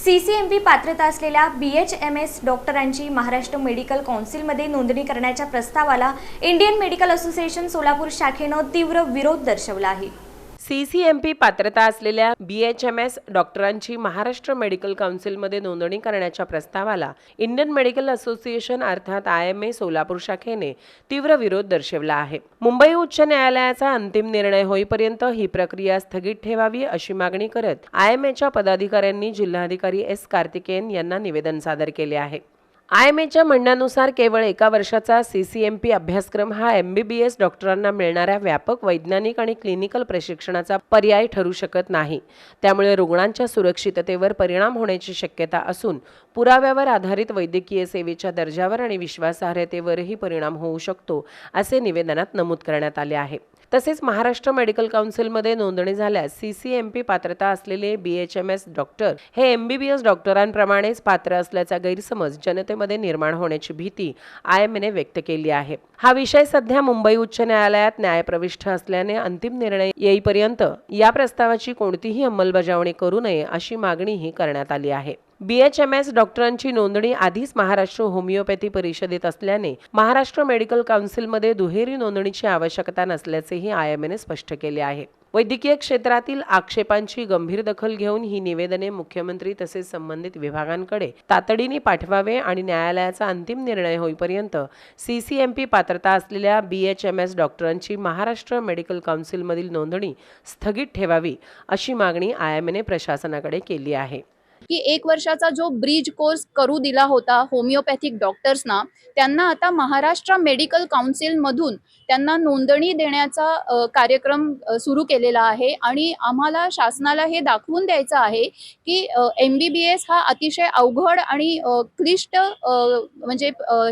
CCMP पात्रता असलेल्या BHMS डॉक्टरांची महाराष्ट्र मेडिकल काउन्सिलमध्ये नोंदणी करण्याच्या प्रस्तावाला इंडियन मेडिकल असोसिएशन सोलापूर शाखेनं तीव्र विरोध दर्शवला आहे। CCMP पात्रता असलेल्या BHMS डॉक्टरांची महाराष्ट्र मेडिकल काउन्सिलमध्ये नोंदणी करण्याच्या प्रस्तावाला इंडियन मेडिकल असोसिएशन अर्थात IMA सोलापूर शाखेने तीव्र विरोध दर्शवला आहे। मुंबई उच्च न्यायालयाचा अंतिम निर्णय होईपर्यंत ही प्रक्रिया स्थगित ठेवावी अशी मागणी करत IMAच्या पदाधिकाऱ्यांनी जिल्हाधिकारी S. कार्तिकेयन यांना निवेदन सादर केले आहे। IMAच्या म्हणण्यानुसार केवळ एका वर्षाचा CCMP अभ्यासक्रम हा MBBS डॉक्टरांना मिळणाऱ्या व्यापक वैज्ञानिक आणि क्लिनिकल प्रशिक्षणाचा पर्याय ठरू शकत नाही। त्यामुळे रुग्णांच्या सुरक्षिततेवर परिणाम होण्याची शक्यता असून पुराव्यावर आधारित वैद्यकीय सेवेच्या दर्जावर आणि विश्वासार्हतेवरही परिणाम होऊ शकतो असे निवेदनात नमूद करण्यात आले आहे। तसेच महाराष्ट्र मेडिकल काउन्सिलमध्ये नोंदणी झाल्यास CCMP पात्रता असलेले BHMS डॉक्टर हे MBBS डॉक्टरांप्रमाणेच पात्र असल्याचा गैरसमज जनतेमध्ये निर्माण होण्याची भीती IMAने व्यक्त केली आहे। हा विषय सध्या मुंबई उच्च न्यायालयात न्यायप्रविष्ठ असल्याने अंतिम निर्णय येईपर्यंत या प्रस्तावाची कोणतीही अंमलबजावणी करू नये अशी मागणीही करण्यात आली आहे। BHMS डॉक्टरांची नोंदणी आधीच महाराष्ट्र होमिओपॅथी परिषदेत असल्याने महाराष्ट्र मेडिकल काउन्सिलमध्ये दुहेरी नोंदणीची आवश्यकता नसल्याचेही IMAने स्पष्ट केले आहे। वैद्यकीय क्षेत्रातील आक्षेपांची गंभीर दखल घेऊन ही निवेदने मुख्यमंत्री तसेच संबंधित विभागांकडे तातडीने पाठवावे आणि न्यायालयाचा अंतिम निर्णय होईपर्यंत CCMP पात्रता असलेल्या BHMS डॉक्टरांची महाराष्ट्र मेडिकल काउन्सिलमधील नोंदणी स्थगित ठेवावी अशी मागणी IMAने प्रशासनाकडे केली आहे। की एक वर्षाचा जो ब्रिज कोर्स करू दिला होता होमिओपॅथिक डॉक्टर्सना, त्यांना आता महाराष्ट्र मेडिकल काउन्सिल मधून त्यांना नोंदणी देण्याचा कार्यक्रम सुरू केलेला आहे आणि आम्हाला शासनाला हे दाखवून द्यायचं आहे की MBBS हा अतिशय अवघड आणि क्लिष्ट म्हणजे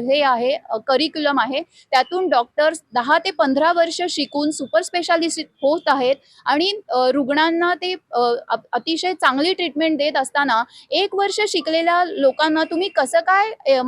हे आहे करिक्युलम आहे। त्यातून डॉक्टर्स 10 ते 15 वर्ष शिकून सुपर स्पेशालिस्ट होत आहेत आणि रुग्णांना ते अतिशय चांगली ट्रीटमेंट देत असताना एक वर्ष शिकलेल्या लोकांना तुम्ही कसं काय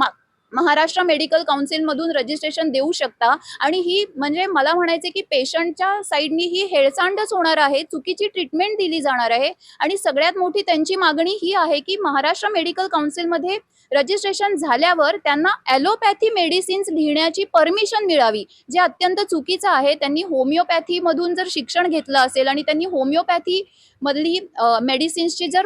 महाराष्ट्र मेडिकल काउन्सिल मधून रजिस्ट्रेशन देऊ शकता? आणि ही म्हणजे मला म्हणायचे की पेशंटच्या साईडनी ही हेळसांडच होणार आहे, चुकीची ट्रीटमेंट दिली जाणार आहे आणि सगळ्यात मोठी त्यांची मागणी ही आहे की महाराष्ट्र मेडिकल काउन्सिल मध्ये रजिस्ट्रेशन झाल्यावर त्यांना ॲलोपॅथी मेडिसिन्स लिहिण्याची परमिशन मिळावी, जे अत्यंत चुकीचं आहे। त्यांनी होमिओपॅथी मधून जर शिक्षण घेतलं असेल आणि त्यांनी होमिओपॅथी मधली मेडिसिन्सची जर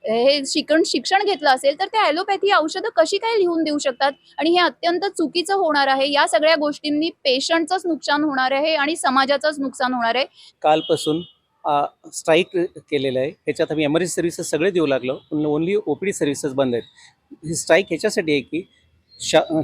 हे शिक्षण घेतलं असेल तर त्या ॲलोपॅथी औषधं कशी काय लिहून देऊ शकतात? आणि हे अत्यंत चुकीचं होणार आहे। या सगळ्या गोष्टींनी पेशंटचंच नुकसान होणार आहे आणि समाजाचंच नुकसान होणार आहे। कालपासून स्ट्राईक केलेलं आहे। ह्याच्यात आम्ही एमर्जन्सी सर्व्हिसेस सगळे देऊ लागलो, पण ओनली OPD सर्व्हिसेस बंद आहेत। ही स्ट्राईक ह्याच्यासाठी आहे की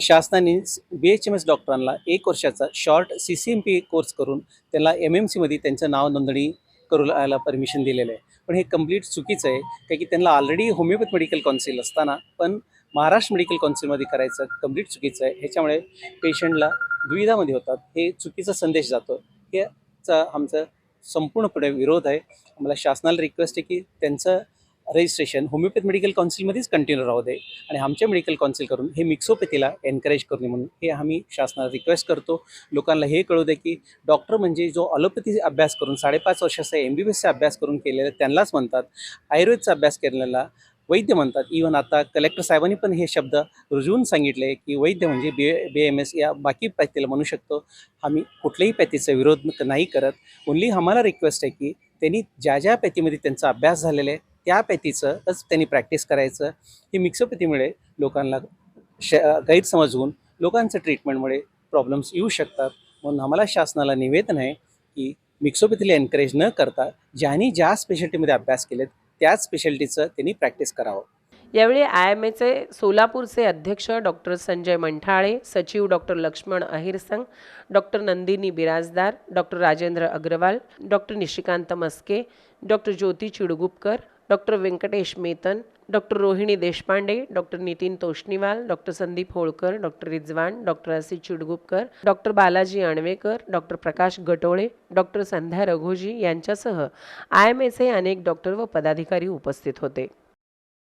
शासनाने BHMS डॉक्टरांना एक वर्षाचा शॉर्ट CCMP कोर्स करून त्याला MMC मध्ये त्यांचं नाव नोंदणी करायला परमिशन दिलेलं आहे। पण हे कम्प्लीट चुकीचं आहे, कारण की त्यांना ऑलरेडी होमिओपॅथ मेडिकल काउन्सिल असताना पण महाराष्ट्र मेडिकल काउन्सिलमध्ये करायचं कम्प्लीट चुकीचं आहे। ह्याच्यामुळे पेशंटला दुविधामध्ये होतात, हे चुकीचा संदेश जातो। याचा आमचा संपूर्णपणे विरोध आहे। आम्हाला शासनाला रिक्वेस्ट आहे की त्यांचं रजिस्ट्रेशन होमिओपॅथ मेडिकल काउन्सिलमध्येच कंटिन्यू राहू दे आणि आमच्या मेडिकल काउन्सिल करून हे मिक्सोपॅथीला एनकरेज करू नये म्हणून हे आम्ही शासनाला रिक्वेस्ट करतो। लोकांना हे कळू दे की डॉक्टर म्हणजे जो ॲलोपॅथी अभ्यास करून 5.5 वर्षाचा MBBSचा अभ्यास करून केलेला त्यांनाच म्हणतात, आयुर्वेदचा अभ्यास केलेला वैद्य म्हणतात। इव्हन आता कलेक्टर साहेबांनी पण हे शब्द रुजवून सांगितले की वैद्य म्हणजे BMS या बाकी पॅथीला म्हणू शकतो। आम्ही कुठल्याही पॅथीचा विरोध नाही करत, ओनली आम्हाला रिक्वेस्ट आहे की त्यांनी ज्या पॅथीमध्ये त्यांचा अभ्यास झालेला आहे त्या पॅथीचंच त्यांनी प्रॅक्टिस करायचं। ही मिक्सोपॅथीमुळे लोकांना गैरसमज होऊन लोकांचं ट्रीटमेंटमुळे प्रॉब्लेम्स येऊ शकतात। म्हणून आम्हाला शासनाला निवेदन आहे की मिक्सोपॅथीला एनकरेज न करता ज्यांनी ज्या स्पेशालिटीमध्ये अभ्यास केलेत त्याच स्पेशालिटीचं त्यांनी प्रॅक्टिस करावं। यावेळी IMAचे सोलापूरचे अध्यक्ष डॉक्टर संजय मंठाळे, सचिव doctor Laxman Ahirsang, doctor Nandini Birajdar, doctor Rajendra Agarwal, doctor Nishikant Maske, doctor Jyoti Chidgupkar, doctor Venkatesh Metan, doctor Rohini Deshpande, doctor Nitin Toshniwal, doctor Sandeep Holkar, doctor Rizwan, doctor Asi Chidgupkar, doctor Balaji Anvekar, doctor Prakash Gatole, doctor Sandhya Raghoji यांच्यासह IMAचे अनेक डॉक्टर व पदाधिकारी उपस्थित होते।